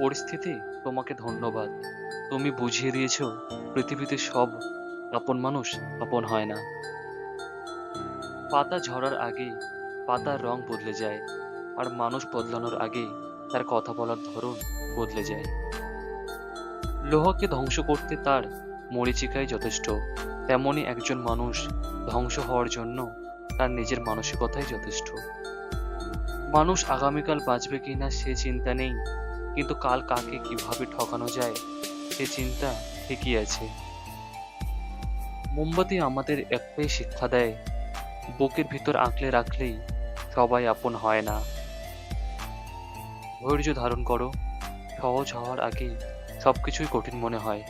পরিস্থিতি, তোমাকে ধন্যবাদ। তুমি বুঝিয়ে দিয়েছো পৃথিবীতে সব আপন মানুষ আপন হয় না। পাতা ঝরার আগেই পাতার রং বদলে যায়, আর মানুষ বদলানোর আগেই তার কথা বলার ধরন বদলে যায়। লোহাকে ধ্বংস করতে তার মরীচিকাই যথেষ্ট, তেমনি একজন মানুষ ধ্বংস হওয়ার জন্য তার নিজের মানসিকতাই যথেষ্ট। মানুষ আগামীকাল বাঁচবে কিনা সে চিন্তা নেই, কিন্তু কাল কাকে কিভাবে ঠকানো যায় সে চিন্তা ঠিকই আছে। মোমবাতি আমাদের একটাই শিক্ষা দেয়, বুকের ভিতর আঁকলে রাখলেই সবাই আপন হয় না। ধৈর্য ধারণ করো, সহজ হওয়ার আগেই সবকিছুই কঠিন মনে হয়।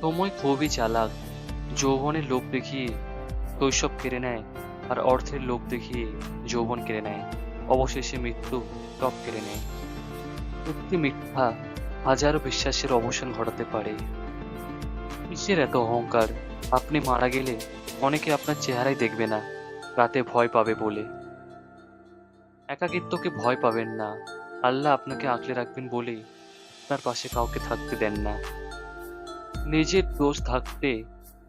সময় খুবই চালাক, যৌবনের লোভ দেখিয়ে শৈশব কেড়ে নেয়, আর অর্থের লোভ দেখিয়ে যৌবন কেড়ে নেয়, অবশেষে মৃত্যু সব কেড়ে নেয়। একটি মিথ্যা হাজারো বিশ্বাসের অবসান ঘটাতে পারে। কিসের এত অহংকার? আপনি মারা গেলে অনেকে আপনার চেহারাই দেখবে না, রাতে ভয় পাবে বলে। একাকিত্বকে ভয় পাবেন না, আল্লাহ আপনাকে আঁকলে রাখবেন বলেই আপনার পাশে কাউকে থাকতে দেন না। নিজের দোষ থাকতে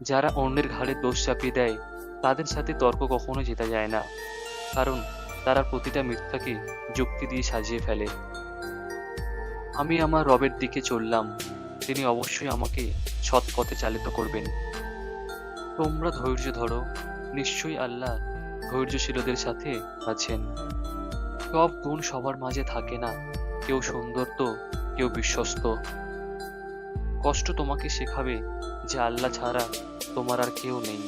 যারা অন্যের ঘাড়ে দোষ চাপিয়ে দেয়, তাদের সাথে তর্ক কখনো জেতা যায় না, কারণ তারা প্রতিটা মিথ্যাকে যুক্তি দিয়ে সাজিয়ে ফেলে। আমি আমার রবের দিকে চললাম, তিনি অবশ্যই আমাকে সৎ পথে চালিত করবেন। তোমরা ধৈর্য ধরো, নিশ্চয়ই আল্লাহ ধৈর্যশীলদের সাথে আছেন। সব গুণ সবার মাঝে থাকে না, কেউ সুন্দর তো কেউ বিশ্বস্ত। কষ্ট তোমাকে শেখাবে যে আল্লাহ ছাড়া তোমার আর কেউ নেই।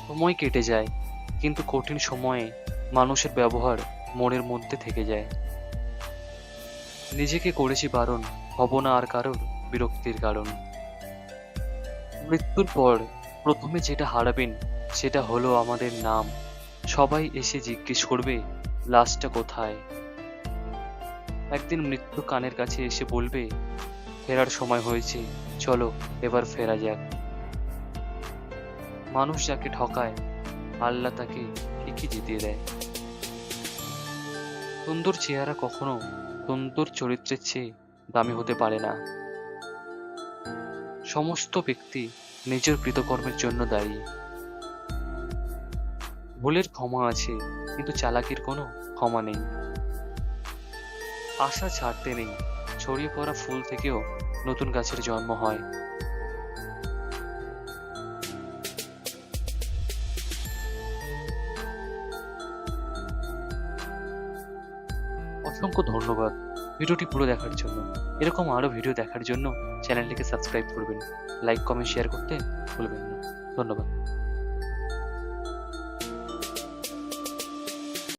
সময় কেটে যায়, কিন্তু কঠিন সময়ে মানুষের ব্যবহার মনের মধ্যে থেকে যায়। নিজেকে করেছি বারণ, হব না আর কারোর বিরক্তির কারণ। মৃত্যুর পর প্রথমে যেটা হারাবেন সেটা হলো আমাদের নাম। সবাই এসে জিজ্ঞেস করবে লাশটা কোথায়। একদিন মৃত্যু কানের কাছে এসে বলবে, ফেরার সময় হয়েছে, চলো এবার ফেরা যাক। মানুষ যাকে ঠকায় আল্লাহ তাকে ঠিকই জিতিয়ে দেয়। সুন্দর চেহারা কখনো সুন্দর চরিত্রের চেয়ে দামি হতে পারে না। সমস্ত ব্যক্তি নিজের কৃতকর্মের জন্য দায়ী। ভুলের ক্ষমা আছে, কিন্তু চালাকির কোনো ক্ষমা নেই। আশা ছাড়তে নেই, ছড়িয়ে পড়া ফুল থেকেও নতুন গাছের জন্ম হয়। অসংখ্য ধন্যবাদ ভিডিওটি পুরো দেখার জন্য। এরকম আরো ভিডিও দেখার জন্য চ্যানেলটিকে সাবস্ক্রাইব করবেন, লাইক কমেন্ট শেয়ার করতে ভুলবেন না। ধন্যবাদ।